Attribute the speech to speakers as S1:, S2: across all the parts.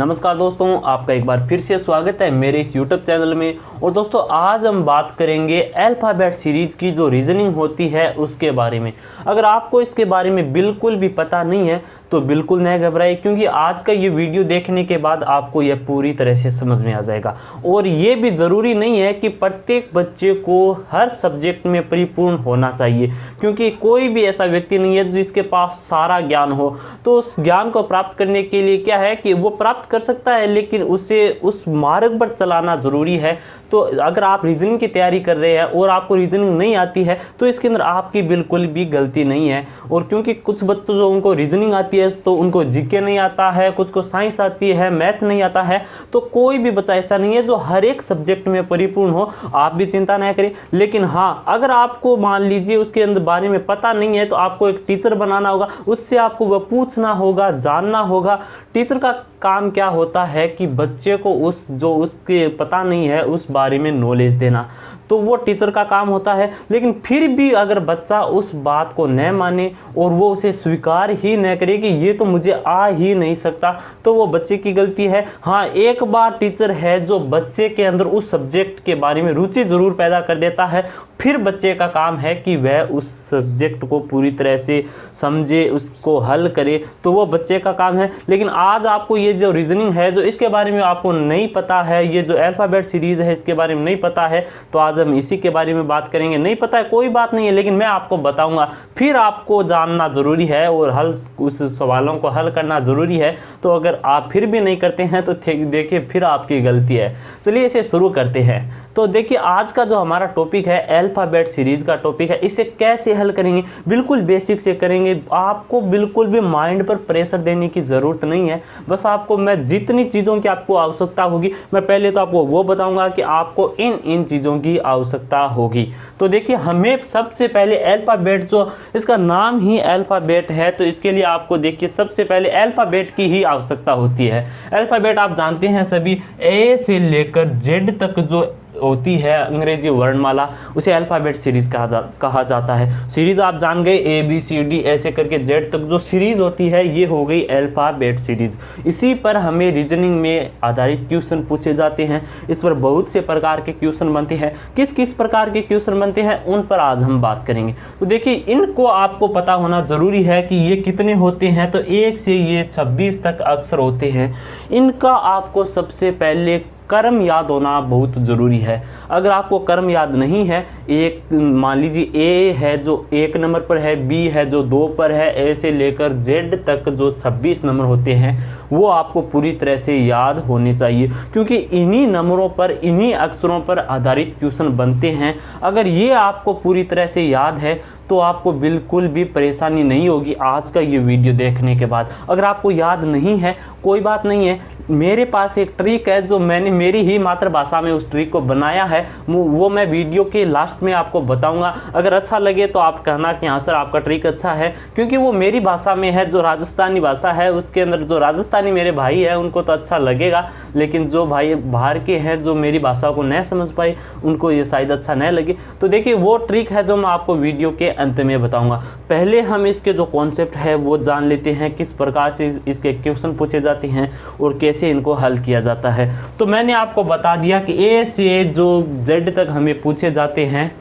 S1: नमस्कार दोस्तों, आपका एक बार फिर से स्वागत है मेरे इस YouTube चैनल में। और दोस्तों आज हम बात करेंगे अल्फ़ाबेट सीरीज़ की जो रीजनिंग होती है उसके बारे में। अगर आपको इसके बारे में बिल्कुल भी पता नहीं है तो बिल्कुल नहीं घबराइए, क्योंकि आज का ये वीडियो देखने के बाद आपको यह पूरी तरह से समझ में आ जाएगा। और ये भी ज़रूरी नहीं है कि प्रत्येक बच्चे को हर सब्जेक्ट में परिपूर्ण होना चाहिए, क्योंकि कोई भी ऐसा व्यक्ति नहीं है जिसके पास सारा ज्ञान हो। तो उस ज्ञान को प्राप्त करने के लिए क्या है कि वो प्राप्त कर सकता है, लेकिन उसे उस मार्ग पर चलाना ज़रूरी है। तो अगर आप रीजनिंग की तैयारी कर रहे हैं और आपको रीजनिंग नहीं आती है तो इसके अंदर आपकी बिल्कुल भी गलती नहीं है। और क्योंकि कुछ बच्चों जो उनको रीजनिंग आती है तो उनको जीके नहीं आता है, कुछ को साइंस आती है, मैथ नहीं आता है, तो कोई भी बच्चा ऐसा नहीं है जो हर एक सब्जेक्ट में परिपूर्ण हो। आप भी चिंता ना करें। लेकिन हाँ, अगर आपको मान लीजिए उसके अंदर बारे में पता नहीं है तो आपको एक टीचर बनाना होगा, उससे आपको वह पूछना होगा, जानना होगा। टीचर का काम क्या होता है कि बच्चे को उसके पता नहीं है उस बारे में नॉलेज देना, तो वो टीचर का काम होता है। लेकिन फिर भी अगर बच्चा उस बात को न माने और वो उसे स्वीकार ही न करे कि ये तो मुझे आ ही नहीं सकता, तो वो बच्चे की गलती है। हाँ, एक बार टीचर है जो बच्चे के अंदर उस सब्जेक्ट के बारे में रुचि ज़रूर पैदा कर देता है, फिर बच्चे का काम है कि वह उस सब्जेक्ट को पूरी तरह से समझे, उसको हल करे, तो वो बच्चे का काम है। लेकिन आज आपको ये जो रीजनिंग है जो इसके बारे में आपको नहीं पता है, ये जो अल्फ़ाबेट सीरीज़ है इसके बारे में नहीं पता है, तो आज हम इसी के बारे में बात करेंगे। नहीं पता है कोई बात नहीं है, लेकिन मैं आपको बताऊंगा, फिर आपको जानना ज़रूरी है और उस सवालों को हल करना ज़रूरी है। तो अगर आप फिर भी नहीं करते हैं तो देखिए फिर आपकी गलती है। चलिए इसे शुरू करते हैं। तो देखिए आज का जो हमारा टॉपिक है अल्फ़ाबेट सीरीज़ का टॉपिक है, इसे कैसे हल करेंगे, बिल्कुल बेसिक से करेंगे। आपको बिल्कुल भी माइंड पर प्रेशर देने की ज़रूरत नहीं है। बस आपको मैं जितनी चीज़ों की आपको आवश्यकता होगी, मैं पहले तो आपको वो बताऊंगा कि आपको इन चीज़ों की आवश्यकता होगी। तो देखिए हमें सबसे पहले अल्फ़ाबेट, जो इसका नाम ही अल्फ़ाबेट है, तो इसके लिए आपको देखिए सबसे पहले अल्फ़ाबेट की ही आवश्यकता होती है। अल्फ़ाबेट आप जानते हैं सभी, ए से लेकर जेड तक जो होती है अंग्रेजी वर्णमाला, उसे अल्फ़ाबेट सीरीज़ कहा जाता है। सीरीज़ आप जान गए, ए बी सी डी ऐसे करके जेड तक जो सीरीज़ होती है ये हो गई अल्फ़ाबेट सीरीज़। इसी पर हमें रीजनिंग में आधारित क्वेश्चन पूछे जाते हैं। इस पर बहुत से प्रकार के क्वेश्चन बनते हैं। किस किस प्रकार के क्वेश्चन बनते हैं उन पर आज हम बात करेंगे। तो देखिए इनको आपको पता होना ज़रूरी है कि ये कितने होते हैं। तो 1 से ये 26 तक अक्षर होते हैं। इनका आपको सबसे पहले क्रम याद होना बहुत ज़रूरी है। अगर आपको क्रम याद नहीं है, एक मान लीजिए ए है जो 1 नंबर पर है, बी है जो 2 पर है, ए से लेकर जेड तक जो 26 नंबर होते हैं वो आपको पूरी तरह से याद होने चाहिए, क्योंकि इन्हीं नंबरों पर, इन्हीं अक्षरों पर आधारित क्वेश्चन बनते हैं। अगर ये आपको पूरी तरह से याद है तो आपको बिल्कुल भी परेशानी नहीं होगी आज का ये वीडियो देखने के बाद। अगर आपको याद नहीं है कोई बात नहीं है, मेरे पास एक ट्रिक है जो मैंने मेरी ही मातृभाषा में उस ट्रिक को बनाया है, वो मैं वीडियो के लास्ट में आपको बताऊंगा। अगर अच्छा लगे तो आप कहना कि हाँ सर आपका ट्रिक अच्छा है, क्योंकि वो मेरी भाषा में है, जो राजस्थानी भाषा है उसके अंदर जो राजस्थानी मेरे भाई हैं उनको तो अच्छा लगेगा, लेकिन जो भाई बाहर के हैं जो मेरी भाषा को नहीं समझ पाए उनको ये शायद अच्छा नहीं लगे। तो देखिए वो ट्रिक है जो मैं आपको वीडियो के अंत में बताऊंगा। पहले हम इसके जो कॉन्सेप्ट है वो जान लेते हैं, किस प्रकार से इसके क्वेश्चन पूछे जाते हैं और कैसे इनको हल किया जाता है। तो मैंने आपको बता दिया कि ए से जो जेड तक हमें पूछे जाते हैं,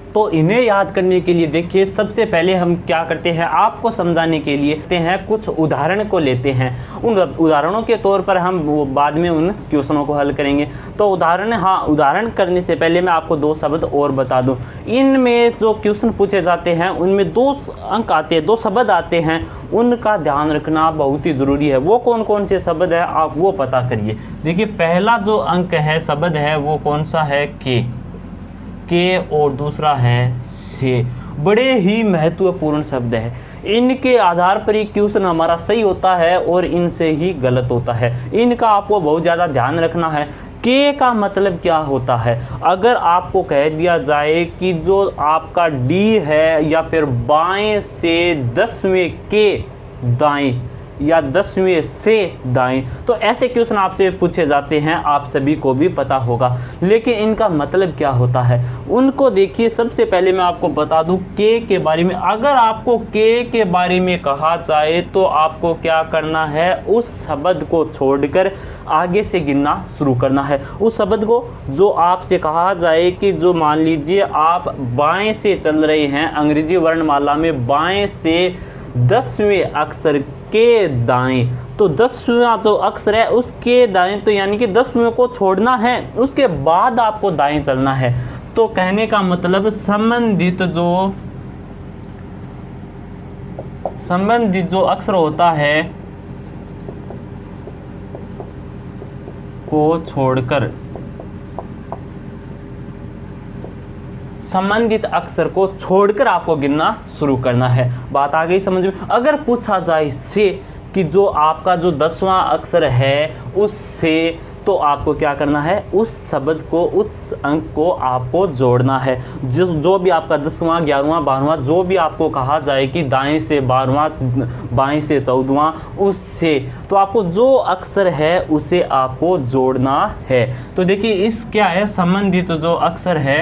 S1: तो इन्हें याद करने के लिए देखिए सबसे पहले हम क्या करते हैं, आपको समझाने के लिए कुछ उदाहरण को लेते हैं। उन उदाहरणों के तौर पर हम बाद में उन क्वेश्चनों को हल करेंगे। तो उदाहरण करने से पहले मैं आपको 2 शब्द और बता दूं। इनमें जो क्वेश्चन पूछे जाते हैं उनमें 2 अंक आते हैं, 2 शब्द आते हैं, उनका ध्यान रखना बहुत ही ज़रूरी है। वो कौन कौन से शब्द है आप वो पता करिए। देखिए पहला जो अंक है, शब्द है, वो कौन सा है, के और दूसरा है से। बड़े ही महत्वपूर्ण शब्द है। इनके आधार पर ही क्वेश्चन हमारा सही होता है और इनसे ही गलत होता है। इनका आपको बहुत ज़्यादा ध्यान रखना है। के का मतलब क्या होता है? अगर आपको कह दिया जाए कि जो आपका डी है या फिर बाएं से 10वें के दाएं, या 10वें से दाएं। तो ऐसे क्वेश्चन आपसे पूछे जाते हैं, आप सभी को भी पता होगा, लेकिन इनका मतलब क्या होता है उनको देखिए। सबसे पहले मैं आपको बता दूं के बारे में। अगर आपको के बारे में कहा जाए तो आपको क्या करना है, उस शब्द को छोड़कर आगे से गिनना शुरू करना है। उस शब्द को जो आपसे कहा जाए कि जो मान लीजिए आप बाएं से चल रहे हैं, अंग्रेजी वर्णमाला में बाएं से 10वें अक्षर के दाएं, तो 10वां जो अक्षर है उसके दाएं, तो यानी कि 10वें को छोड़ना है, उसके बाद आपको दाएं चलना है। तो कहने का मतलब संबंधित जो अक्षर होता है को छोड़कर, संबंधित अक्षर को छोड़कर आपको गिनना शुरू करना है। बात आ गई समझ में। अगर पूछा जाए से कि जो आपका जो 10वां अक्षर है उससे, तो आपको क्या करना है, उस शब्द को, उस अंक को आपको जोड़ना है। जो भी आपका 10वां, 11वां, 12वां जो भी आपको कहा जाए कि दाएं से 12वां, बाएं से 14वां, उससे, तो आपको जो अक्षर है उसे आपको जोड़ना है। तो देखिए इस क्या है, संबंधित जो अक्षर है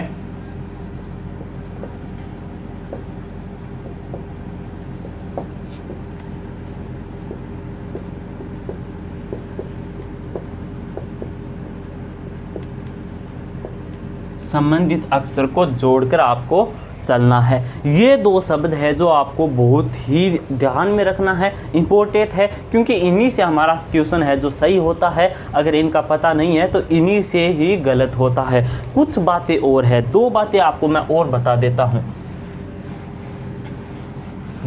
S1: संबंधित अक्षर को जोड़कर आपको चलना है। ये दो शब्द है जो आपको बहुत ही ध्यान में रखना है, इम्पोर्टेंट है, क्योंकि इन्हीं से हमारा क्वेश्चन है जो सही होता है। अगर इनका पता नहीं है तो इन्हीं से ही गलत होता है। कुछ बातें और है, 2 बातें आपको मैं और बता देता हूँ।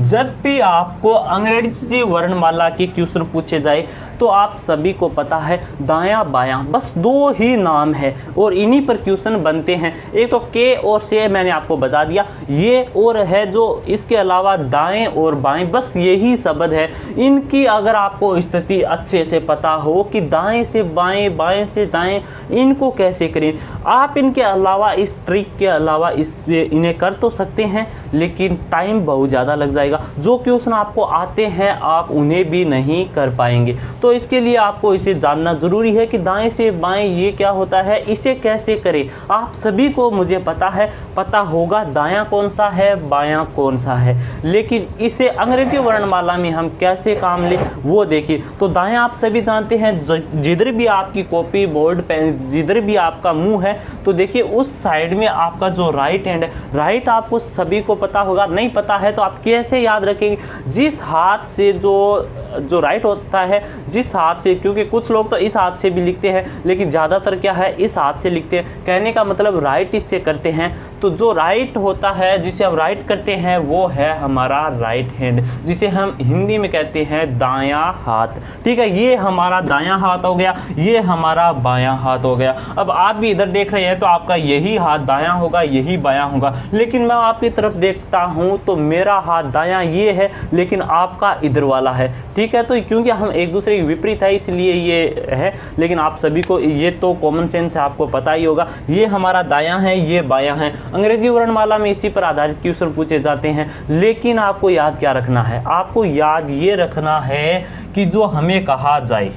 S1: जब भी आपको अंग्रेजी वर्णमाला के क्वेश्चन पूछे जाए तो आप सभी को पता है दायां बायां बस 2 ही नाम है और इन्हीं पर क्वेश्चन बनते हैं। एक तो के और से मैंने आपको बता दिया, ये और है जो इसके अलावा दाएं और बाएं बस यही शब्द है। इनकी अगर आपको स्थिति अच्छे से पता हो कि दाएं से बाएं, बाएं से दाएं, इनको कैसे करें, आप इनके अलावा, इस ट्रिक के अलावा इन्हें कर तो सकते हैं, लेकिन टाइम बहुत ज़्यादा लग जाएगा। जो क्वेश्चन आपको आते हैं आप उन्हें भी नहीं कर पाएंगे। तो इसके लिए आपको इसे जानना जरूरी है कि दाएं से बाएं ये क्या होता है, इसे कैसे करें। आप सभी को मुझे पता होगा दायां कौन सा है, बायां कौन सा है, लेकिन इसे अंग्रेजी वर्णमाला में हम कैसे काम लें वो देखिए। तो दायां आप सभी जानते हैं, जिधर भी आपकी कॉपी, बोर्ड, पेन, जिधर भी आपका मुंह है, तो देखिए उस साइड में आपका जो राइट हैंड है, राइट आपको सभी को पता होगा। नहीं पता है तो आप कैसे याद रखेंगे, जिस हाथ से जो राइट होता है, जिस हाथ से, क्योंकि कुछ लोग तो इस हाथ से भी लिखते हैं लेकिन ज़्यादातर क्या है इस हाथ से लिखते हैं। कहने का मतलब राइट इससे करते हैं। तो जो राइट होता है जिसे हम राइट करते हैं वो है हमारा राइट हैंड, जिसे हम हिंदी में कहते हैं दायां हाथ। ठीक है, ये हमारा दायां हाथ हो गया, ये हमारा बायां हाथ हो गया। अब आप भी इधर देख रहे हैं तो आपका यही हाथ दायां होगा, यही बायां होगा, लेकिन मैं आपकी तरफ देखता हूं तो मेरा हाथ दायां ये है लेकिन आपका इधर वाला है। ठीक है, तो क्योंकि हम एक दूसरे के विपरीत है इसलिए ये है, लेकिन आप सभी को ये तो कॉमन सेंस है, आपको पता ही होगा। ये हमारा दायां है, ये बायां है। अंग्रेजी वर्णमाला में इसी पर आधारित क्वेश्चन पूछे जाते हैं, लेकिन आपको याद क्या रखना है, आपको याद ये रखना है कि जो हमें कहा जाए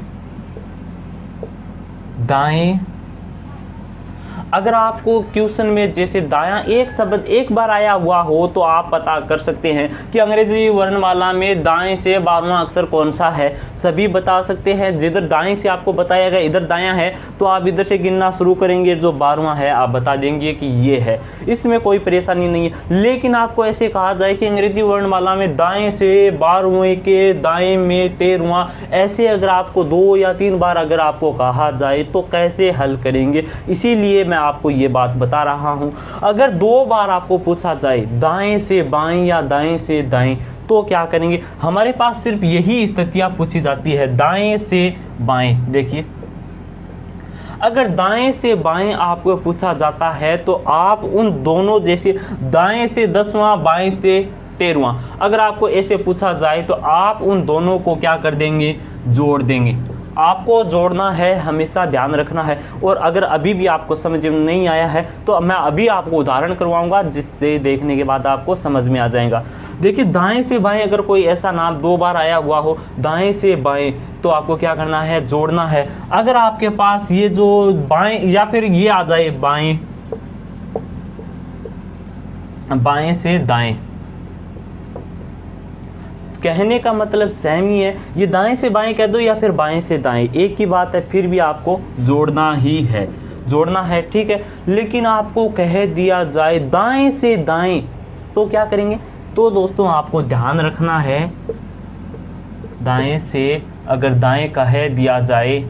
S1: दाएं, अगर आपको क्वेश्चन में जैसे दायां एक शब्द एक बार आया हुआ हो तो आप पता कर सकते हैं कि अंग्रेजी वर्णमाला में दाएं से 12वां अक्षर कौन सा है, सभी बता सकते हैं। जिधर दाएं से आपको बताया गया इधर दायां है तो आप इधर से गिनना शुरू करेंगे, जो 12वां है आप बता देंगे कि ये है, इसमें कोई परेशानी नहीं है। लेकिन आपको ऐसे कहा जाए कि अंग्रेजी वर्णमाला में दाएं से 12वें के दाएं में 13वां, ऐसे अगर आपको 2 या 3 बार अगर आपको कहा जाए तो कैसे हल करेंगे, इसीलिए मैं आपको ये बात बता रहा हूं। अगर 2 बार आपको पूछा जाए दाएं से बाएं या दाएं से दाएं तो क्या करेंगे, हमारे पास सिर्फ यही स्थितियां पूछी जाती है, दाएं से बाएं। देखिए अगर दाएं से बाएं आपको पूछा जाता है तो आप उन दोनों, जैसे दाएं से 10वां, बाएं से 13वां, अगर आपको ऐसे पूछा जाए तो आप उन दोनों को क्या कर देंगे, जोड़ देंगे। आपको जोड़ना है, हमेशा ध्यान रखना है। और अगर अभी भी आपको समझ में नहीं आया है तो मैं अभी आपको उदाहरण करवाऊंगा, जिससे देखने के बाद आपको समझ में आ जाएगा। देखिए दाएं से बाएं अगर कोई ऐसा नाम 2 बार आया हुआ हो, दाएं से बाएं, तो आपको क्या करना है, जोड़ना है। अगर आपके पास ये जो बाएं या फिर ये आ जाए बाएं, बाएं से दाएं, कहने का मतलब सेम ही है। ये दाएं से बाएं कह दो या फिर बाएं से दाएं, एक ही बात है, फिर भी आपको जोड़ना ही है, जोड़ना है, ठीक है। लेकिन आपको कह दिया जाए दाएं से दाएं तो क्या करेंगे, तो दोस्तों आपको ध्यान रखना है, दाएं से अगर दाएं कह दिया जाए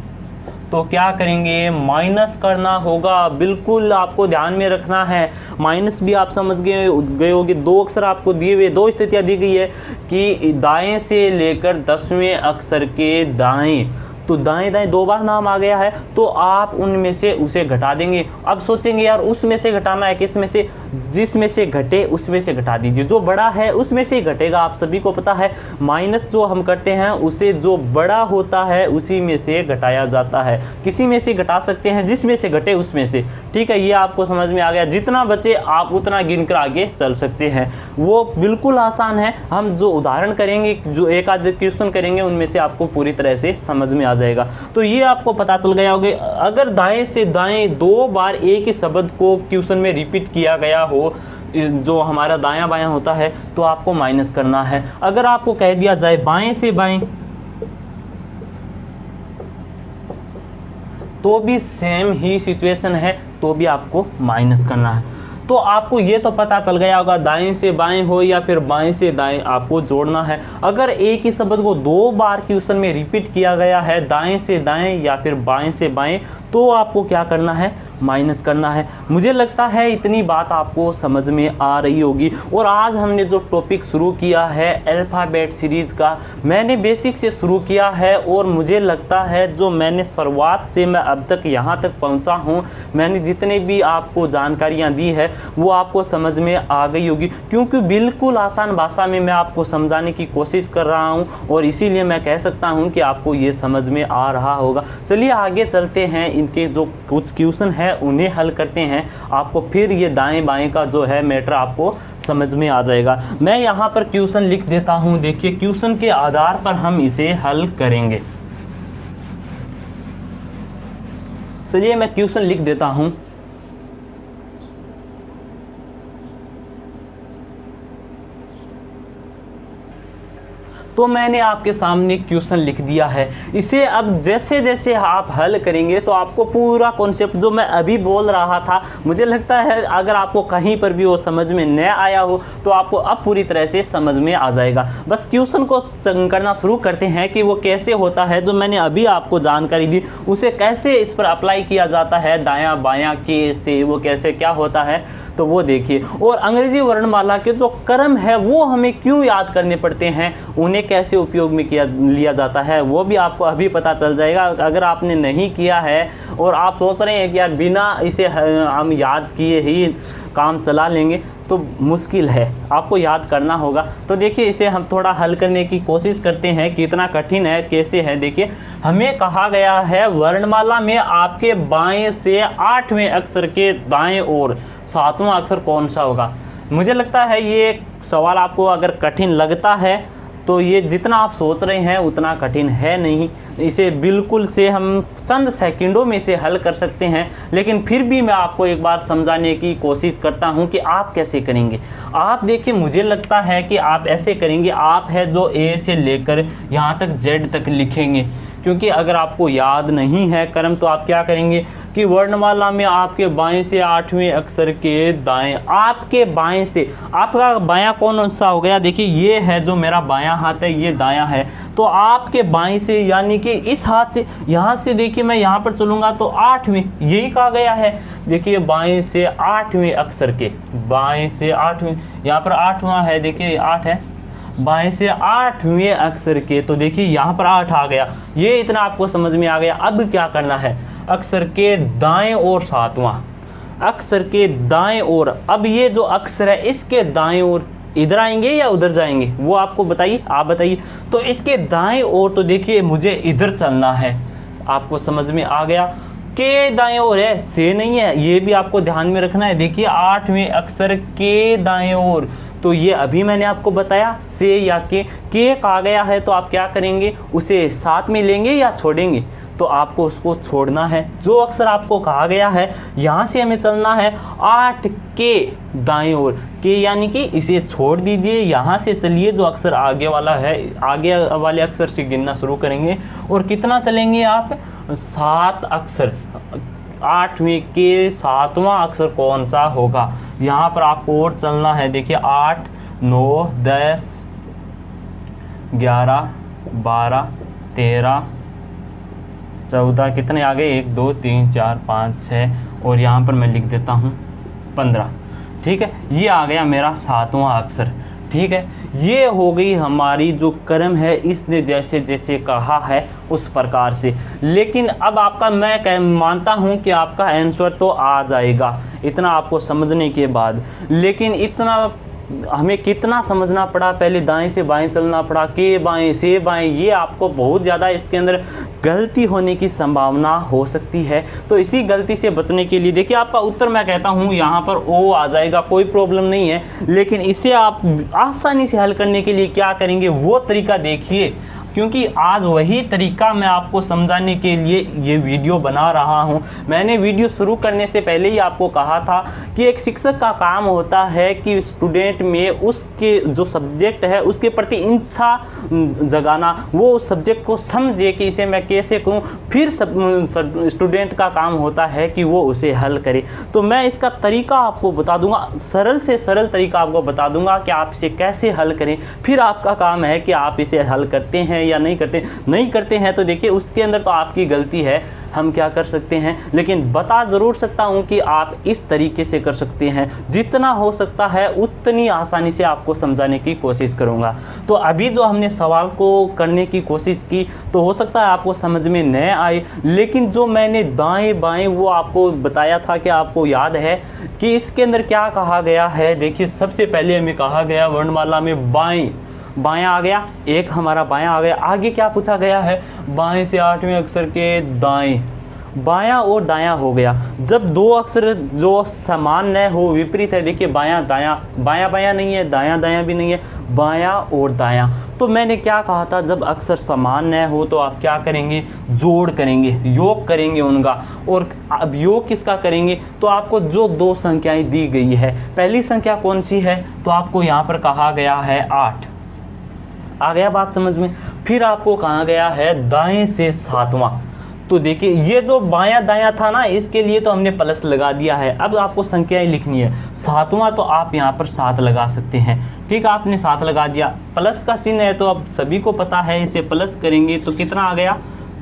S1: तो क्या करेंगे, माइनस करना होगा। बिल्कुल आपको ध्यान में रखना है। माइनस भी आप समझ गए होंगे, 2 अक्षर आपको दिए हुए, 2 स्थितियां दी गई है कि दाएं से लेकर 10वें अक्षर के दाएं, तो दाएं दाएं 2 बार नाम आ गया है, तो आप उनमें से उसे घटा देंगे। अब सोचेंगे यार उसमें से घटाना है, किस में से, जिसमें से घटे उसमें से घटा दीजिए, जो बड़ा है उसमें से ही घटेगा। आप सभी को पता है माइनस जो हम करते हैं उसे जो बड़ा होता है उसी में से घटाया जाता है, किसी में से घटा सकते हैं, जिसमें से घटे उसमें से, ठीक है। ये आपको समझ में आ गया। जितना बचे आप उतना गिनकर आगे चल सकते हैं, वो बिल्कुल आसान है। हम जो उदाहरण करेंगे, जो एक आध क्वेश्चन करेंगे, उनमें से आपको पूरी तरह से समझ में आ जाएगा। तो ये आपको पता चल गया होगा, अगर दाएं से दाएं 2 बार एक ही शब्द को क्वेश्चन में रिपीट किया गया हो, जो हमारा दायां बायां होता है, तो आपको माइनस करना है। अगर आपको कह दिया जाए बाएं से बाएं तो भी सेम ही सिचुएशन है, तो भी आपको माइनस करना है। तो आपको ये तो पता चल गया होगा, दाएं से बाएं हो या फिर बाएं से दाएं, आपको जोड़ना है। अगर एक ही शब्द को 2 बार क्वेश्चन में रिपीट किया गया है, दाएं से दाएं या फिर बाएं से बाएं, तो आपको क्या करना है, माइनस करना है। मुझे लगता है इतनी बात आपको समझ में आ रही होगी। और आज हमने जो टॉपिक शुरू किया है अल्फ़ाबेट सीरीज़ का, मैंने बेसिक से शुरू किया है, और मुझे लगता है जो मैंने शुरुआत से मैं अब तक यहाँ तक पहुँचा हूँ, मैंने जितने भी आपको जानकारियाँ दी है वो आपको समझ में आ गई होगी, क्योंकि बिल्कुल आसान भाषा में मैं आपको समझाने की कोशिश कर रहा हूँ, और इसीलिए मैं कह सकता हूँ कि आपको ये समझ में आ रहा होगा। चलिए आगे चलते हैं, इनके जो कुछ क्वेश्चन है उन्हें हल करते हैं। आपको फिर ये दाएं बाएं का जो है मैटर आपको समझ में आ जाएगा। मैं यहाँ पर क्वेश्चन लिख देता हूँ, देखिए क्वेश्चन के आधार पर हम इसे हल करेंगे। चलिए मैं क्वेश्चन लिख देता हूँ। तो मैंने आपके सामने क्वेश्चन लिख दिया है। इसे अब जैसे जैसे आप हल करेंगे तो आपको पूरा कॉन्सेप्ट जो मैं अभी बोल रहा था, मुझे लगता है अगर आपको कहीं पर भी वो समझ में न आया हो तो आपको अब पूरी तरह से समझ में आ जाएगा। बस क्वेश्चन को करना शुरू करते हैं कि वो कैसे होता है, जो मैंने अभी आपको जानकारी दी उसे कैसे इस पर अप्लाई किया जाता है, दायां बायां के से वो कैसे क्या होता है, तो वो देखिए। और अंग्रेजी वर्णमाला के जो क्रम है वो हमें क्यों याद करने पड़ते हैं, उन्हें कैसे उपयोग में लिया जाता है, वो भी आपको अभी पता चल जाएगा। अगर आपने नहीं किया है और आप सोच रहे हैं कि यार बिना इसे हम याद किए ही काम चला लेंगे, तो मुश्किल है, आपको याद करना होगा। तो देखिए इसे हम थोड़ा हल करने की कोशिश करते हैं, कितना कठिन है, कैसे है। देखिए हमें कहा गया है वर्णमाला में आपके बाएं से 8वें अक्षर के दाएं ओर 7वां अक्षर कौन सा होगा। मुझे लगता है ये सवाल आपको अगर कठिन लगता है तो ये जितना आप सोच रहे हैं उतना कठिन है नहीं। इसे बिल्कुल से हम चंद सेकंडों में से हल कर सकते हैं, लेकिन फिर भी मैं आपको एक बार समझाने की कोशिश करता हूं कि आप कैसे करेंगे। आप देखिए, मुझे लगता है कि आप ऐसे करेंगे, आप है जो ए से लेकर यहाँ तक जेड तक लिखेंगे, क्योंकि अगर आपको याद नहीं है क्रम तो आप क्या करेंगे कि वर्णमाला में आपके बाएं से 8वें अक्षर के दाएं, आपके बाएं से, आपका बायां कौन सा हो गया, देखिए ये है जो मेरा बायां हाथ है, ये दायां है, तो आपके बाएं से यानी कि इस हाथ से, यहाँ से देखिए मैं यहाँ पर चलूँगा तो 8वें, यही कहा गया है। देखिए बाएं से 8वें अक्षर के, बाएं से 8वें, यहाँ पर 8वां है, देखिए 8 है, बाएं से 8वें अक्षर के, तो देखिए यहाँ पर 8 आ गया। ये इतना आपको समझ में आ गया। अब क्या करना है, अक्षर के दाएं ओर 7वां, अक्षर के दाएं ओर, अब ये जो अक्षर है इसके दाएं ओर इधर आएंगे या उधर जाएंगे, वो आपको बताइए, आप बताइए। तो इसके दाएं ओर तो देखिए मुझे इधर चलना है, आपको समझ में आ गया। के दाएं ओर है, से नहीं है, ये भी आपको ध्यान में रखना है। देखिए 8वें अक्षर के दाएं ओर, तो ये अभी मैंने आपको बताया से या के आ गया है तो आप क्या करेंगे, उसे साथ में लेंगे या छोड़ेंगे, तो आपको उसको छोड़ना है। जो अक्षर आपको कहा गया है यहाँ से हमें चलना है 8 के दाएं ओर, के यानी कि इसे छोड़ दीजिए, यहाँ से चलिए, जो अक्षर आगे वाला है आगे वाले अक्षर से गिनना शुरू करेंगे और कितना चलेंगे आप, 7 अक्षर। 8वें के 7वां अक्षर कौन सा होगा, यहाँ पर आपको और चलना है। देखिए 8 9 10 11 12 13 14, कितने आ गए, 1 2 3 4 5 6 और यहाँ पर मैं लिख देता हूँ 15। ठीक है, ये आ गया मेरा 7वां अक्षर। ठीक है, ये हो गई हमारी जो क्रम है, इसने जैसे जैसे कहा है उस प्रकार से। लेकिन अब आपका मैं मानता हूँ कि आपका आंसर तो आ जाएगा इतना आपको समझने के बाद, लेकिन इतना हमें कितना समझना पड़ा, पहले दाएं से बाएं चलना पड़ा, के बाएं से बाएं, ये आपको बहुत ज़्यादा इसके अंदर गलती होने की संभावना हो सकती है। तो इसी गलती से बचने के लिए देखिए आपका उत्तर मैं कहता हूँ यहाँ पर ओ आ जाएगा, कोई प्रॉब्लम नहीं है। लेकिन इसे आप आसानी से हल करने के लिए क्या करेंगे, वो तरीका देखिए, क्योंकि आज वही तरीका मैं आपको समझाने के लिए ये वीडियो बना रहा हूँ। मैंने वीडियो शुरू करने से पहले ही आपको कहा था कि एक शिक्षक का काम होता है कि स्टूडेंट में उसके जो सब्जेक्ट है उसके प्रति इच्छा जगाना, वो उस सब्जेक्ट को समझे कि इसे मैं कैसे करूँ, फिर स्टूडेंट का काम होता है कि वो उसे हल करे। तो मैं इसका तरीका आपको बता दूंगा, सरल से सरल तरीका आपको बता दूंगा कि आप इसे कैसे हल करें, फिर आपका काम है कि आप इसे हल करते हैं या नहीं करते हैं तो देखिए उसके अंदर तो आपकी गलती है, हम क्या कर सकते हैं, लेकिन बता ज़रूर सकता हूं कि आप इस तरीके से कर सकते हैं। जितना हो सकता है उतनी आसानी से आपको समझाने की कोशिश करूंगा। तो अभी जो हमने सवाल को करने की कोशिश की तो हो सकता है आपको समझ में न आए, लेकिन जो मैंने दाएं बाएं वो आपको बताया था कि आपको याद है कि इसके अंदर क्या कहा गया है। देखिए सबसे पहले हमें कहा गया वर्णमाला में बायां आ गया, एक हमारा बायां आ गया। आगे क्या पूछा गया है, बाएं से 8वें अक्षर के दाएं, बायां और दायां हो गया। जब दो अक्षर जो समान न हो, विपरीत है, देखिए बायां दायां, बायां बायां नहीं है, दायां दायां भी नहीं है, बायां और दायां। तो मैंने क्या कहा था, जब अक्षर समान न हो तो आप क्या करेंगे, जोड़ करेंगे, योग करेंगे उनका। और अब योग किसका करेंगे, तो आपको जो दो संख्याएं दी गई है, पहली संख्या कौन सी है, तो आपको यहाँ पर कहा गया है 8, आ गया बात समझ में। फिर आपको कहा गया है दाएं से 7वां, तो देखिए ये जो बायां दायां था ना, इसके लिए तो हमने प्लस लगा दिया है। अब आपको संख्याएं लिखनी है, 7वां तो आप यहाँ पर 7 लगा सकते हैं। ठीक, आपने 7 लगा दिया, प्लस का चिन्ह है तो अब सभी को पता है, इसे प्लस करेंगे तो कितना आ गया,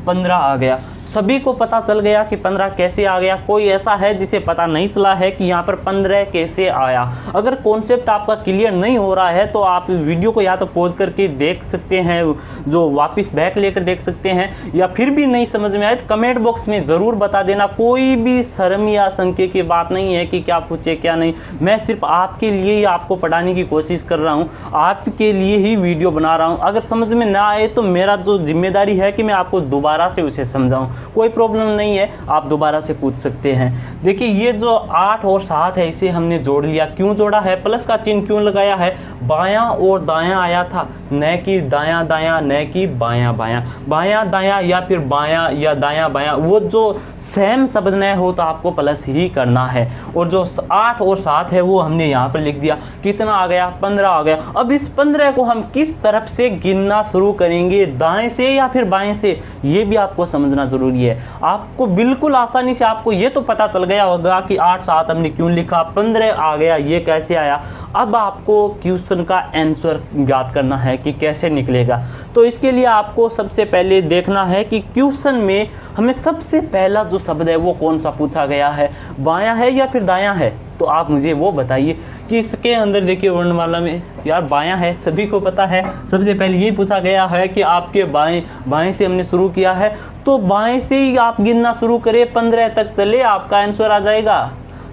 S1: 15 आ गया। सभी को पता चल गया कि 15 कैसे आ गया। कोई ऐसा है जिसे पता नहीं चला है कि यहाँ पर 15 कैसे आया। अगर कॉन्सेप्ट आपका क्लियर नहीं हो रहा है तो आप वीडियो को या तो पॉज करके देख सकते हैं, जो वापस बैक लेकर देख सकते हैं, या फिर भी नहीं समझ में आए तो कमेंट बॉक्स में ज़रूर बता देना। कोई भी शर्म या संकेत की बात नहीं है कि क्या पूछे क्या नहीं, मैं सिर्फ आपके लिए ही आपको पढ़ाने की कोशिश कर रहा हूँ, आपके लिए ही वीडियो बना रहा हूँ। अगर समझ में ना आए तो मेरा जो जिम्मेदारी है कि मैं आपको दोबारा से उसे समझाऊँ, कोई प्रॉब्लम नहीं है, आप दोबारा से पूछ सकते हैं। देखिए ये जो 8 और 7 है इसे हमने जोड़ लिया। क्यों जोड़ा है, प्लस का चिन्ह क्यों लगाया है, बायां और दायां आया था, न कि दायां दायां, न कि बायां बायां। बायां दायां या फिर बायां या दायां बायां, वो जो सेम शब्द न हो तो आपको प्लस ही करना है। और जो 8 और 7 है वो हमने यहाँ पर लिख दिया। कितना आ गया, 15 आ गया। अब इस 15 को हम किस तरफ से गिनना शुरू करेंगे, दाएं से या फिर बाएं से, ये भी आपको समझना जरूरी है। आपको बिल्कुल आसानी से आपको ये तो पता चल गया होगा कि 8 7 हमने क्यों लिखा, 15 आ गया, ये कैसे आया। अब आपको क्वेश्चन का आंसर याद करना है कि कैसे निकलेगा। तो इसके लिए आपको सबसे पहले देखना है कि क्वेश्चन में हमें सबसे पहला जो शब्द है वो कौन सा पूछा गया है, बायां है या फिर दायां है। तो आप मुझे वो बताइए कि इसके अंदर देखिए वर्णमाला में यार बायां है, सभी को पता है। सबसे पहले ये पूछा गया है कि आपके बाएं से हमने शुरू किया है, तो बाएं से ही आप गिनना शुरू करें, 15 तक चले, आपका आंसर आ जाएगा।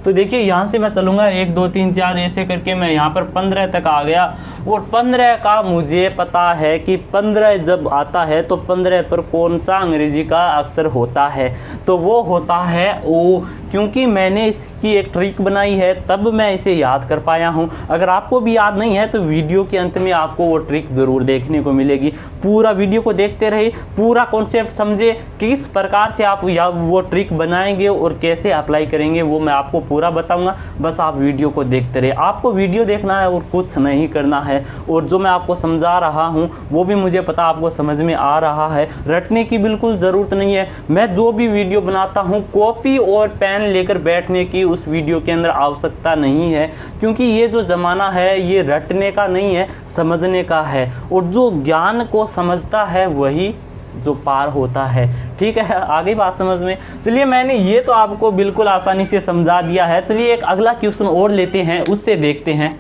S1: तो देखिए यहाँ से मैं चलूँगा 1 2 3 4 ऐसे करके मैं यहाँ पर 15 तक आ गया। और 15 का मुझे पता है कि 15 जब आता है तो 15 पर कौन सा अंग्रेजी का अक्षर होता है, तो वो होता है ओ। क्योंकि मैंने इसकी एक ट्रिक बनाई है तब मैं इसे याद कर पाया हूँ। अगर आपको भी याद नहीं है तो वीडियो के अंत में आपको वो ट्रिक ज़रूर देखने को मिलेगी। पूरा वीडियो को देखते रहिए, पूरा कॉन्सेप्ट समझे, किस प्रकार से आप या वो ट्रिक बनाएंगे और कैसे अप्लाई करेंगे वो मैं आपको पूरा बताऊंगा। बस आप वीडियो को देखते रहिए, आपको वीडियो देखना है और कुछ नहीं करना है। और जो मैं आपको समझा रहा हूँ वो भी मुझे पता आपको समझ में आ रहा है, रटने की बिल्कुल ज़रूरत नहीं है। मैं जो भी वीडियो बनाता हूँ कॉपी और पेन लेकर बैठने की उस वीडियो के अंदर आवश्यकता नहीं है, क्योंकि ये जो ज़माना है ये रटने का नहीं है, समझने का है। और जो ज्ञान को समझता है वही जो पार होता है। ठीक है, आगे बात समझ में। चलिए मैंने ये तो आपको बिल्कुल आसानी से समझा दिया है। चलिए एक अगला क्वेश्चन और लेते हैं, उससे देखते हैं।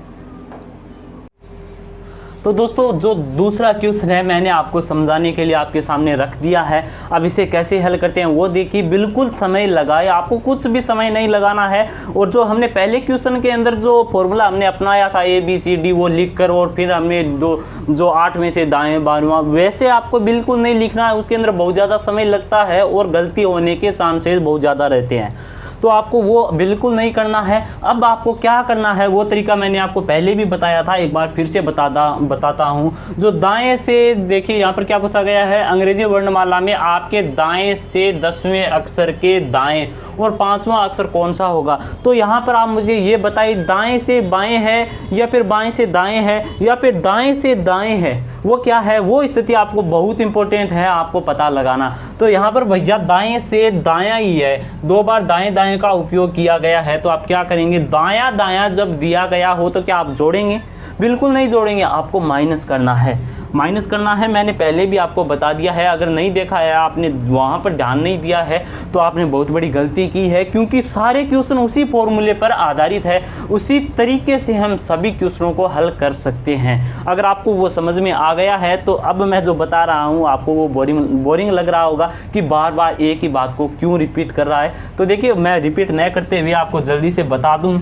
S1: तो दोस्तों जो दूसरा क्वेश्चन है मैंने आपको समझाने के लिए आपके सामने रख दिया है। अब इसे कैसे हल करते हैं वो देखिए, बिल्कुल समय लगाए, आपको कुछ भी समय नहीं लगाना है। और जो हमने पहले क्वेश्चन के अंदर जो फॉर्मूला हमने अपनाया था ABCD वो लिख कर, और फिर हमने जो 8 में से दाएं 12वां, वैसे आपको बिल्कुल नहीं लिखना है। उसके अंदर बहुत ज़्यादा समय लगता है और गलती होने के चांसेस बहुत ज़्यादा रहते हैं, तो आपको वो बिल्कुल नहीं करना है। अब आपको क्या करना है वो तरीका मैंने आपको पहले भी बताया था, एक बार फिर से बताता हूँ। जो दाएं से देखिए यहाँ पर क्या पूछा गया है, अंग्रेजी वर्णमाला में आपके दाएं से 10वें अक्षर के दाएं और 5वां अक्षर कौन सा होगा। तो यहाँ पर आप मुझे ये बताइए, दाएं से बाएं है या फिर बाएं से दाएं है या फिर दाएं से दाएं है, वो क्या है, वो स्थिति आपको बहुत इंपॉर्टेंट है आपको पता लगाना। तो यहाँ पर भैया दाएं से दायां ही है, 2 बार दाएं दाएं का उपयोग किया गया है। तो आप क्या करेंगे, दायां दायां जब दिया गया हो तो क्या आप जोड़ेंगे, बिल्कुल नहीं जोड़ेंगे, आपको माइनस करना है। माइनस करना है, मैंने पहले भी आपको बता दिया है। अगर नहीं देखा है आपने, वहाँ पर ध्यान नहीं दिया है, तो आपने बहुत बड़ी गलती की है, क्योंकि सारे क्वेश्चन उसी फॉर्मूले पर आधारित है। उसी तरीके से हम सभी क्वेश्चनों को हल कर सकते हैं। अगर आपको वो समझ में आ गया है तो अब मैं जो बता रहा हूँ आपको वो बोरिंग लग रहा होगा कि बार बार एक ही बात को क्यों रिपीट कर रहा है। तो देखिए मैं रिपीट न करते हुए आपको जल्दी से बता दूँ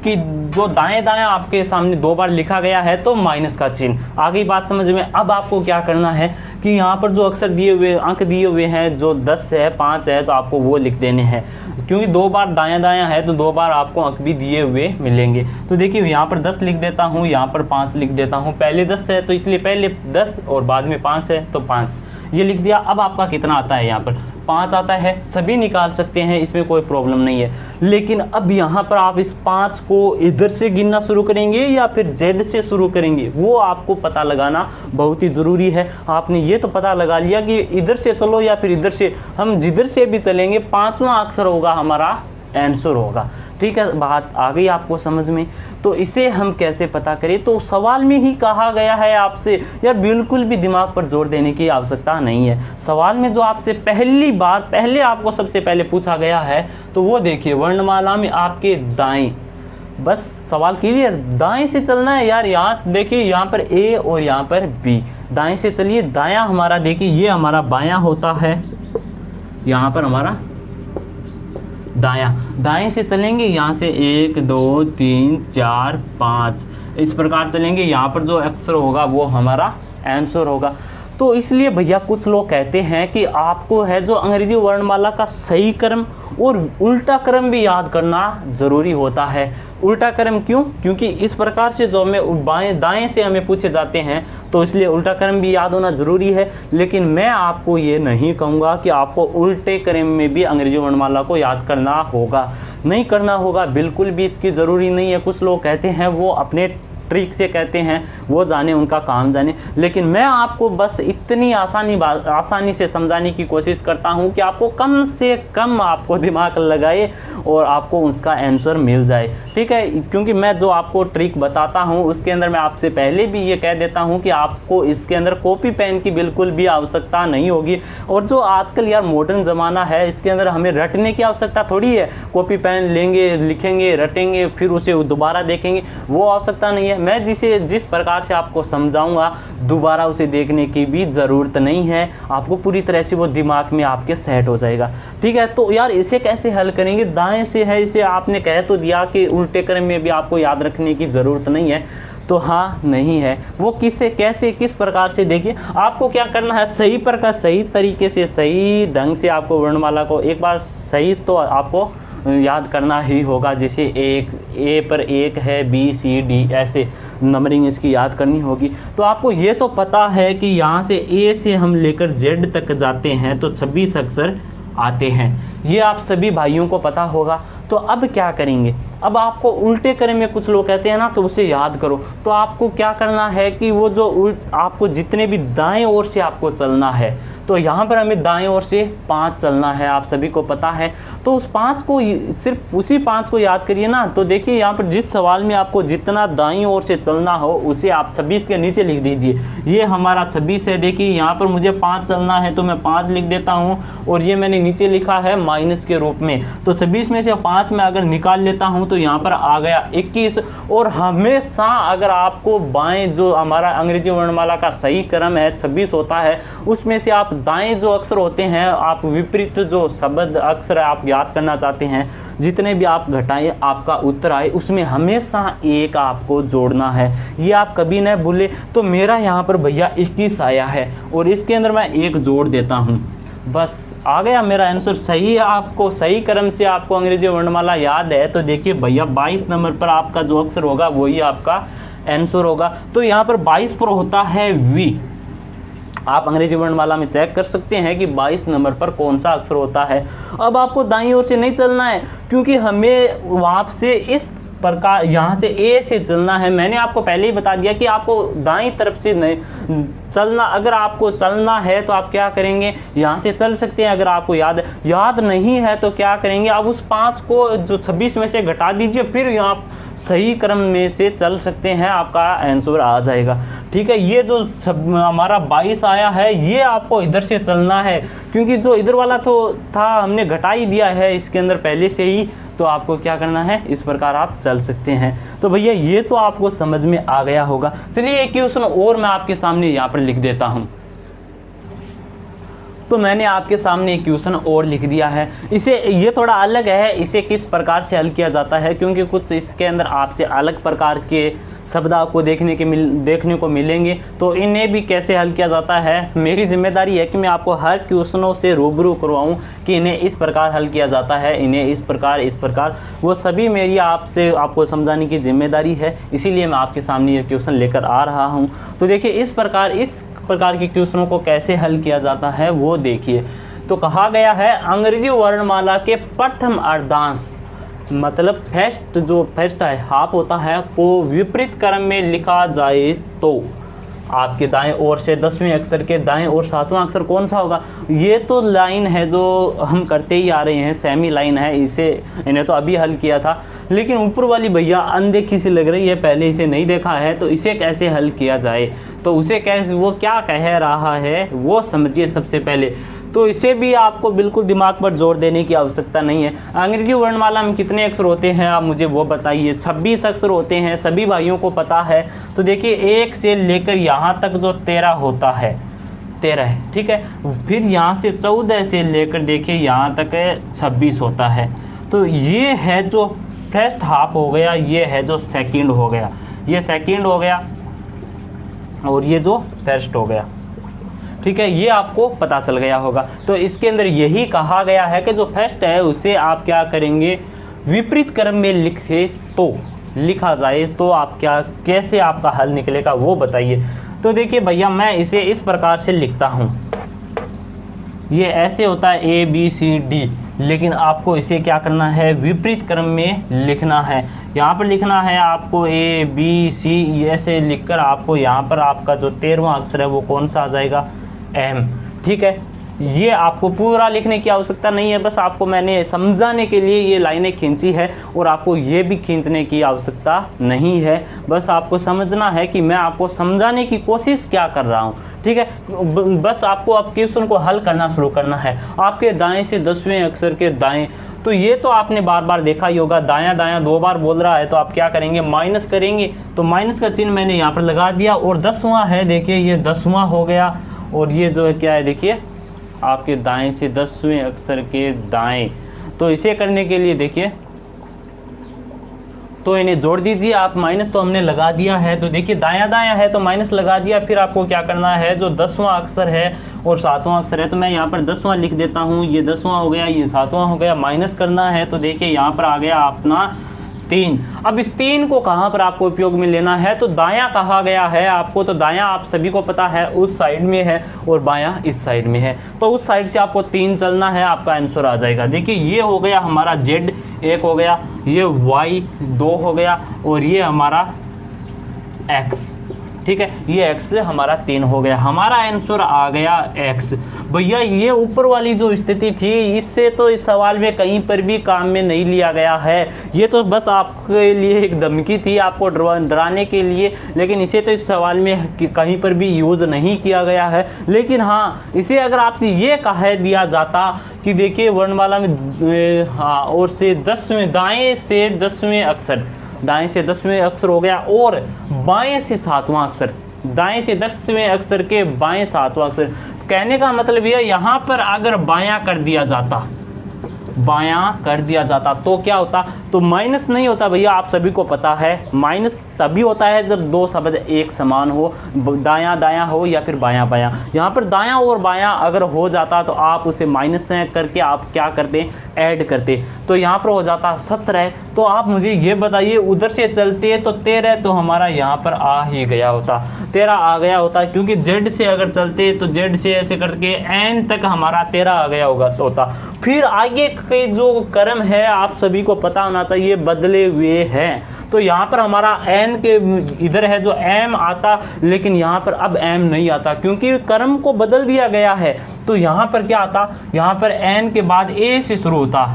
S1: कि जो दाएं दाएं आपके सामने 2 बार लिखा गया है तो माइनस का चिन्ह। आगे बात समझ में। अब आपको क्या करना है कि यहाँ पर जो अक्षर दिए हुए, अंक दिए हुए हैं, जो 10 है 5 है, तो आपको वो लिख देने हैं, क्योंकि 2 बार दायां दायां है तो 2 बार आपको अंक भी दिए हुए मिलेंगे। तो देखिए यहाँ पर 10 लिख देता हूँ, यहाँ पर 5 लिख देता हूँ। पहले 10 है तो इसलिए पहले 10 और बाद में 5 है तो 5 ये लिख दिया। अब आपका कितना आता है, यहाँ पर 5 आता है, सभी निकाल सकते हैं, इसमें कोई प्रॉब्लम नहीं है। लेकिन अब यहाँ पर आप इस 5 को इधर से गिनना शुरू करेंगे या फिर जेड से शुरू करेंगे, वो आपको पता लगाना बहुत ही ज़रूरी है। आपने ये तो पता लगा लिया कि इधर से चलो या फिर इधर से, हम जिधर से भी चलेंगे 5वां अक्षर होगा हमारा आंसर होगा। ठीक है, बात आ गई आपको समझ में। तो इसे हम कैसे पता करें, तो सवाल में ही कहा गया है आपसे, यार बिल्कुल भी दिमाग पर जोर देने की आवश्यकता नहीं है। सवाल में जो आपसे पहले आपको सबसे पहले पूछा गया है तो वो देखिए, वर्णमाला में आपके दाएं, बस सवाल क्लियर, दाएं से चलना है यार। यहाँ देखिए, यहाँ पर ए और यहाँ पर बी, दाएं से चलिए। दायां हमारा देखिए ये हमारा बायां होता है, यहाँ पर हमारा दायां, दाएं से चलेंगे यहाँ से 1 2 3 4 5 इस प्रकार चलेंगे। यहाँ पर जो अक्षर होगा वो हमारा आंसर होगा। तो इसलिए भैया कुछ लोग कहते हैं कि आपको है जो अंग्रेजी वर्णमाला का सही क्रम और उल्टा क्रम भी याद करना ज़रूरी होता है। उल्टा क्रम क्यों? क्योंकि इस प्रकार से जो हमें बाएं दाएं से हमें पूछे जाते हैं, तो इसलिए उल्टा क्रम भी याद होना ज़रूरी है। लेकिन मैं आपको ये नहीं कहूँगा कि आपको उल्टे क्रम में भी अंग्रेजी वर्णमाला को याद करना होगा, नहीं करना होगा, बिल्कुल भी इसकी ज़रूरी नहीं है। कुछ लोग कहते हैं वो अपने ट्रिक से कहते हैं, वो जाने, उनका काम जाने। लेकिन मैं आपको बस इतनी आसानी से समझाने की कोशिश करता हूं कि आपको कम से कम आपको दिमाग लगाए और आपको उसका आंसर मिल जाए। ठीक है, क्योंकि मैं जो आपको ट्रिक बताता हूं उसके अंदर मैं आपसे पहले भी ये कह देता हूं कि आपको इसके अंदर कॉपी पेन की बिल्कुल भी आवश्यकता नहीं होगी। और जो आजकल यार मॉडर्न ज़माना है, इसके अंदर हमें रटने की आवश्यकता थोड़ी है। कॉपी पेन लेंगे, लिखेंगे, रटेंगे, फिर उसे दोबारा देखेंगे, वो आवश्यकता नहीं है। है, मैं जिस प्रकार से आपको समझाऊंगा दोबारा उसे देखने की भी ज़रूरत नहीं है, आपको पूरी तरह से वो दिमाग में आपके सेट हो जाएगा। ठीक है, तो यार इसे कैसे हल करेंगे, दाएं से है, इसे आपने कह तो दिया कि उल्टे क्रम में भी आपको याद रखने की ज़रूरत नहीं है, तो हाँ नहीं है, वो किसे कैसे किस प्रकार से, देखिए आपको क्या करना है, सही प्रकार सही तरीके से सही ढंग से आपको वर्णमाला को एक बार सही तो आपको याद करना ही होगा। जैसे एक ए पर एक है, बी सी डी ऐसे नंबरिंग इसकी याद करनी होगी। तो आपको ये तो पता है कि यहाँ से ए से हम लेकर जेड तक जाते हैं तो 26 अक्षर आते हैं, ये आप सभी भाइयों को पता होगा। तो अब क्या करेंगे, अब आपको उल्टे क्रम में कुछ लोग कहते हैं ना कि उसे याद करो, तो आपको क्या करना है कि वो जो आपको जितने भी दाएं ओर से आपको चलना है, तो यहाँ पर हमें दाएं ओर से 5 चलना है, आप सभी को पता है। तो उस 5 को सिर्फ उसी 5 को याद करिए ना। तो देखिए यहाँ पर जिस सवाल में आपको जितना दाईं ओर से चलना हो उसे आप 26 के नीचे लिख दीजिए। ये हमारा 26 है, देखिए यहाँ पर मुझे 5 चलना है तो मैं 5 लिख देता हूँ, और ये मैंने नीचे लिखा है माइनस के रूप में। तो 26 में से 5 में अगर निकाल लेता हूँ तो यहाँ पर आ गया 21। और हमेशा अगर आपको बाएं जो हमारा अंग्रेजी वर्णमाला का सही क्रम है 26 होता है, उसमें से आप दाएं जो अक्षर होते हैं, आप विपरीत जो शब्द अक्षर आप याद करना चाहते हैं, जितने भी आप घटाएं आपका उत्तर आए, उसमें हमेशा एक आपको जोड़ना है, ये आप कभी न भूले। तो मेरा यहाँ पर भैया 21 आया है और इसके अंदर मैं एक जोड़ देता हूँ, बस आ गया मेरा आंसर सही है। आपको सही क्रम से आपको अंग्रेजी वर्णमाला याद है तो देखिए भैया 22 नंबर पर आपका जो अक्षर होगा वही आपका आंसर होगा। तो यहाँ पर 22 पर होता है वी, आप अंग्रेजी वर्णमाला में चेक कर सकते हैं कि 22 नंबर पर कौन सा अक्षर होता है। अब आपको दाईं ओर से नहीं चलना है, क्योंकि हमें वहाँ से इस प्रकार यहाँ से ए से चलना है। मैंने आपको पहले ही बता दिया कि आपको दाईं तरफ से नहीं चलना। अगर आपको चलना है तो आप क्या करेंगे, यहाँ से चल सकते हैं। अगर आपको याद नहीं है तो क्या करेंगे, आप उस 5 को जो 26 में से घटा दीजिए, फिर यहाँ सही क्रम में से चल सकते हैं, आपका आंसर आ जाएगा। ठीक है, ये जो हमारा 22 आया है ये आपको इधर से चलना है, क्योंकि जो इधर वाला तो था हमने घटा ही दिया है इसके अंदर पहले से ही। तो आपको क्या करना है, इस प्रकार आप चल सकते हैं। तो भैया ये तो आपको समझ में आ गया होगा। चलिए एक क्वेश्चन और मैं आपके सामने यहाँ पर लिख देता हूँ। तो मैंने आपके सामने एक क्वेश्चन और लिख दिया है, इसे ये थोड़ा अलग है, इसे किस प्रकार से हल किया जाता है, क्योंकि कुछ इसके अंदर आपसे अलग प्रकार के शब्द आपको देखने को मिलेंगे। तो इन्हें भी कैसे हल किया जाता है, मेरी जिम्मेदारी है कि मैं आपको हर क्वेश्चनों से रूबरू करवाऊं कि इन्हें इस प्रकार हल किया जाता है, इन्हें इस प्रकार, वो सभी मेरी आपको समझाने की जिम्मेदारी है। इसीलिए मैं आपके सामने ये क्वेश्चन लेकर आ रहा हूँ। तो देखिए इस प्रकार के क्वेश्चनों को कैसे हल किया जाता है वो देखिए। तो कहा गया है अंग्रेजी वर्णमाला के प्रथम अर्धांश, मतलब फर्स्ट है हाफ होता है, को विपरीत क्रम में लिखा जाए तो आपके दाएं ओर से 10वें अक्षर के दाएं ओर 7वां अक्षर कौन सा होगा। ये तो लाइन है जो हम करते ही आ रहे हैं, सेमी लाइन है, इन्हें तो अभी हल किया था। लेकिन ऊपर वाली भैया अनदेखी सी लग रही है, पहले इसे नहीं देखा है, तो इसे कैसे हल किया जाए, तो उसे कैसे, वो क्या कह रहा है वो समझिए सबसे पहले। तो इसे भी आपको बिल्कुल दिमाग पर जोर देने की आवश्यकता नहीं है। अंग्रेजी वर्णमाला में कितने अक्षर होते हैं आप मुझे वो बताइए। 26 अक्षर होते हैं, सभी भाइयों को पता है। तो देखिए 1 से लेकर यहाँ तक जो 13 होता है, 13 है, ठीक है। फिर यहाँ से 14 से लेकर देखिए यहाँ तक 26 होता है। तो ये है जो फर्स्ट हाफ हो गया, ये है जो सेकंड हो गया, ये सेकंड हो गया, और ये जो फर्स्ट हो गया। ठीक है, ये आपको पता चल गया होगा। तो इसके अंदर यही कहा गया है कि जो फर्स्ट है उसे आप क्या करेंगे, विपरीत क्रम में लिखा जाए तो आप कैसे आपका हल निकलेगा वो बताइए। तो देखिए भैया मैं इसे इस प्रकार से लिखता हूँ, ये ऐसे होता है ABCD, लेकिन आपको इसे क्या करना है, विपरीत क्रम में लिखना है। यहाँ पर लिखना है आपको ABC, ऐसे लिखकर आपको यहाँ पर आपका जो 13वां अक्षर है वो कौन सा आ जाएगा, M। ठीक है, ये आपको पूरा लिखने की आवश्यकता नहीं है, बस आपको मैंने समझाने के लिए ये लाइनें खींची है और आपको ये भी खींचने की आवश्यकता नहीं है। बस आपको समझना है कि मैं आपको समझाने की कोशिश क्या कर रहा हूँ, ठीक है। बस आपको अब क्वेश्चन को हल करना शुरू करना है। आपके दाएं से 10वें अक्षर के दाएं, तो ये तो आपने बार बार देखा ही होगा, दायां दायां 2 बार बोल रहा है तो आप क्या करेंगे, माइनस करेंगे। तो माइनस का चिन्ह मैंने यहाँ पर लगा दिया और 10वां है, देखिए ये 10वां हो गया। और ये जो है क्या है, देखिए आपके दाएं से 10वें अक्षर के दाएं। तो इसे करने के लिए देखिए, तो इन्हें जोड़ दीजिए आप। माइनस तो हमने लगा दिया है, तो देखिए दायां दायां है तो माइनस लगा दिया। फिर आपको क्या करना है, जो 10वां अक्षर है और 7वां अक्षर है, तो मैं यहाँ पर 10वां लिख देता हूँ। ये 10वां हो गया, ये 7वां हो गया। माइनस करना है तो देखिए यहाँ पर आ गया अपना 3। अब इस 3 को कहाँ पर आपको उपयोग में लेना है, तो दायां कहा गया है आपको, तो दायां आप सभी को पता है उस साइड में है और बायां इस साइड में है, तो उस साइड से आपको 3 चलना है, आपका आंसर आ जाएगा। देखिए ये हो गया हमारा Z 1 हो गया, ये Y 2 हो गया और ये हमारा X, ठीक है, ये x से हमारा 3 हो गया। हमारा आंसर आ गया x। भैया ये ऊपर वाली जो स्थिति थी, इससे तो इस सवाल में कहीं पर भी काम में नहीं लिया गया है। ये तो बस आपके लिए एक धमकी थी, आपको डराने के लिए, लेकिन इसे तो इस सवाल में कहीं पर भी यूज़ नहीं किया गया है। लेकिन हाँ, इसे अगर आपसे ये कह दिया जाता कि देखिए वर्णमाला में हाँ और से 10वें, दाएँ से 10वें अक्षर, दाएं से 10वें अक्षर हो गया और बाएं से 7वां अक्षर, दाएं से 10वें अक्षर के बाएं 7वां अक्षर। कहने का मतलब यह, यहाँ पर अगर बायां कर दिया जाता, बायां कर दिया जाता तो क्या होता, तो माइनस नहीं होता। भैया आप सभी को पता है माइनस तभी होता है जब 2 शब्द एक समान हो, दायां दायां हो या फिर बायां बायां। यहाँ पर दायां और बायां अगर हो जाता तो आप उसे माइनस न करके आप क्या करते, ऐड करते, तो यहाँ पर हो जाता 17। तो आप मुझे ये बताइए, उधर से चलते तो 13, तो हमारा यहाँ पर आ ही गया होता, 13 आ गया होता, क्योंकि Z से अगर चलते तो Z से ऐसे करके N तक हमारा 13 आ गया होगा तो होता। फिर आगे के जो क्रम है आप सभी को पता होना चाहिए, बदले हुए हैं। तो यहाँ पर हमारा N के इधर है जो M आता, लेकिन यहाँ पर अब M नहीं आता क्योंकि क्रम को बदल दिया गया है। तो यहाँ पर क्या आता, यहाँ पर N के बाद A से शुरू होता,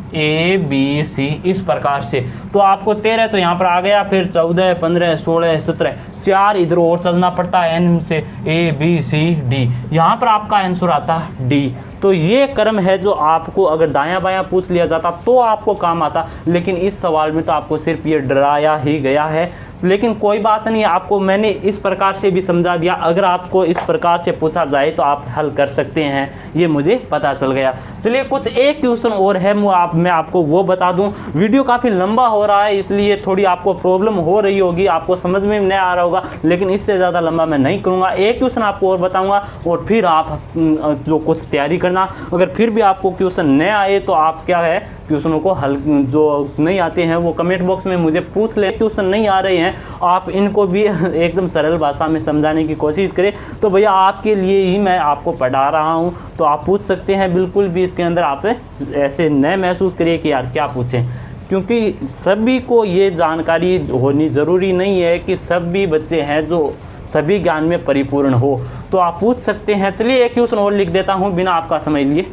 S1: A B C इस प्रकार से। तो आपको 13 तो यहाँ पर आ गया, फिर 14 15 16 17, 4 इधर और चलना पड़ता है N से, A B C D, यहाँ पर आपका आंसर आता D। तो ये क्रम है जो आपको अगर दायां बायां पूछ लिया जाता तो आपको काम आता, लेकिन इस सवाल में तो आपको सिर्फ ये डराया ही गया है। लेकिन कोई बात नहीं, आपको मैंने इस प्रकार से भी समझा दिया। अगर आपको इस प्रकार से पूछा जाए तो आप हल कर सकते हैं, ये मुझे पता चल गया। चलिए कुछ एक क्वेश्चन और है, मैं आपको वो बता दूं। वीडियो काफ़ी लंबा हो रहा है इसलिए थोड़ी आपको प्रॉब्लम हो रही होगी, आपको समझ में नहीं आ रहा होगा, लेकिन इससे ज़्यादा लंबा मैं नहीं करूँगा। एक क्वेश्चन आपको और बताऊँगा और फिर आप जो कुछ तैयारी करना। अगर फिर भी आपको क्वेश्चन नहीं आए तो आप क्या है, क्वेश्चनों को हल जो नहीं आते हैं वो कमेंट बॉक्स में मुझे पूछ ले। क्वेश्चन नहीं आ रहे हैं आप इनको भी एकदम सरल भाषा में समझाने की कोशिश करें, तो भैया आपके लिए ही मैं आपको पढ़ा रहा हूं, तो आप पूछ सकते हैं बिल्कुल भी। इसके अंदर आप ऐसे न महसूस करिए कि यार क्या पूछें, क्योंकि सभी को ये जानकारी होनी ज़रूरी नहीं है कि सभी बच्चे हैं जो सभी ज्ञान में परिपूर्ण हो, तो आप पूछ सकते हैं। चलिए एक क्वेश्चन और लिख देता हूँ बिना आपका समय लिए।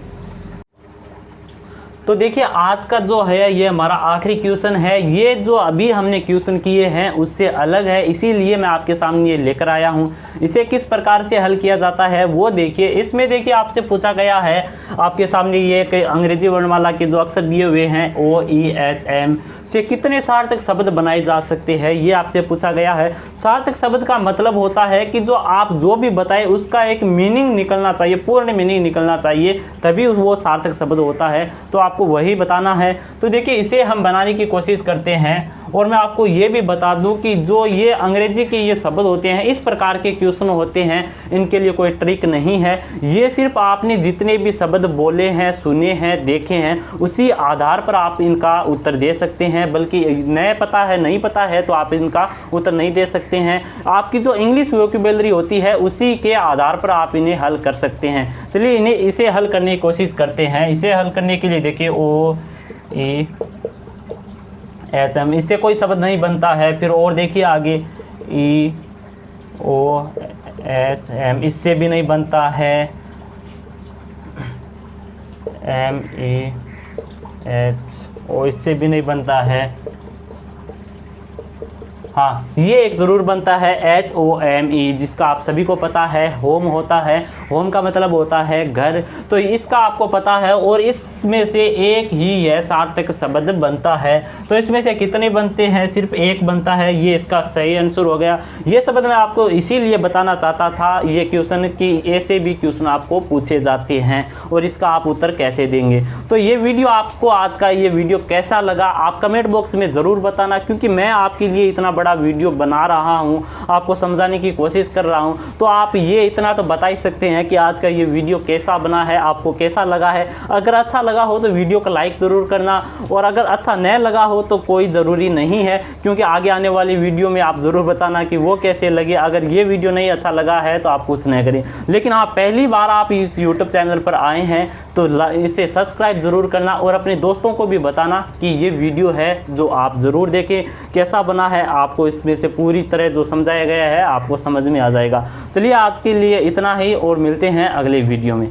S1: तो देखिए आज का जो है ये हमारा आखिरी क्वेश्चन है। ये जो अभी हमने क्वेश्चन किए हैं उससे अलग है, इसीलिए मैं आपके सामने ये लेकर आया हूँ। इसे किस प्रकार से हल किया जाता है वो देखिए। इसमें देखिए आपसे पूछा गया है, आपके सामने ये अंग्रेजी वर्णमाला के जो अक्षर दिए हुए हैं OEHM से कितने सार्थक शब्द बनाए जा सकते हैं, ये आपसे पूछा गया है। सार्थक शब्द का मतलब होता है कि जो आप जो भी बताए उसका एक मीनिंग निकलना चाहिए, पूर्ण मीनिंग निकलना चाहिए, तभी वो सार्थक शब्द होता है। तो आपको वही बताना है। तो देखिए इसे हम बनाने की कोशिश करते हैं। और मैं आपको ये भी बता दूं कि जो ये अंग्रेजी के ये शब्द होते हैं, इस प्रकार के क्वेश्चन होते हैं, इनके लिए कोई ट्रिक नहीं है। ये सिर्फ आपने जितने भी शब्द बोले हैं, सुने हैं, देखे हैं, उसी आधार पर आप इनका उत्तर दे सकते हैं। बल्कि नए पता है, नहीं पता है तो आप इनका उत्तर नहीं दे सकते हैं। आपकी जो इंग्लिश वोकैबुलरी होती है उसी के आधार पर आप इन्हें हल कर सकते हैं। चलिए इसे हल करने की कोशिश करते हैं। इसे हल करने के लिए देखिए OEHM, इससे कोई शब्द नहीं बनता है। फिर और देखिए आगे EOHM, इससे भी नहीं बनता है। MEH और इससे भी नहीं बनता है। हाँ, ये एक ज़रूर बनता है HOME, जिसका आप सभी को पता है होम होता है। होम का मतलब होता है घर, तो इसका आपको पता है। और इसमें से एक ही यह सार्थक शब्द बनता है। तो इसमें से कितने बनते हैं? सिर्फ एक बनता है। ये इसका सही आंसर हो गया। ये शब्द मैं आपको इसीलिए बताना चाहता था ये क्वेश्चन कि ऐसे भी क्वेश्चन आपको पूछे जाते हैं और इसका आप उत्तर कैसे देंगे। तो ये वीडियो आपको, आज का ये वीडियो कैसा लगा आप कमेंट बॉक्स में ज़रूर बताना, क्योंकि मैं आपके लिए इतना बड़ा वीडियो बना रहा हूं, आपको समझाने की कोशिश कर रहा हूं। तो आप ये इतना तो बता ही सकते हैं कि आज का ये वीडियो कैसा बना है, आपको कैसा लगा है। अगर अच्छा लगा हो तो वीडियो को लाइक ज़रूर करना, और अगर अच्छा नहीं लगा हो तो कोई ज़रूरी नहीं है, क्योंकि आगे आने वाली वीडियो में आप ज़रूर बताना कि वो कैसे लगे। अगर ये वीडियो नहीं अच्छा लगा है तो आप कुछ नहीं करें। लेकिन हाँ, पहली बार आप इस यूट्यूब चैनल पर आए हैं तो इसे सब्सक्राइब ज़रूर करना और अपने दोस्तों को भी बताना कि ये वीडियो है जो आप ज़रूर देखें। कैसा बना है आपको इसमें से पूरी तरह जो समझाया गया है आपको समझ में आ जाएगा। चलिए आज के लिए इतना ही और मिलते हैं अगले वीडियो में।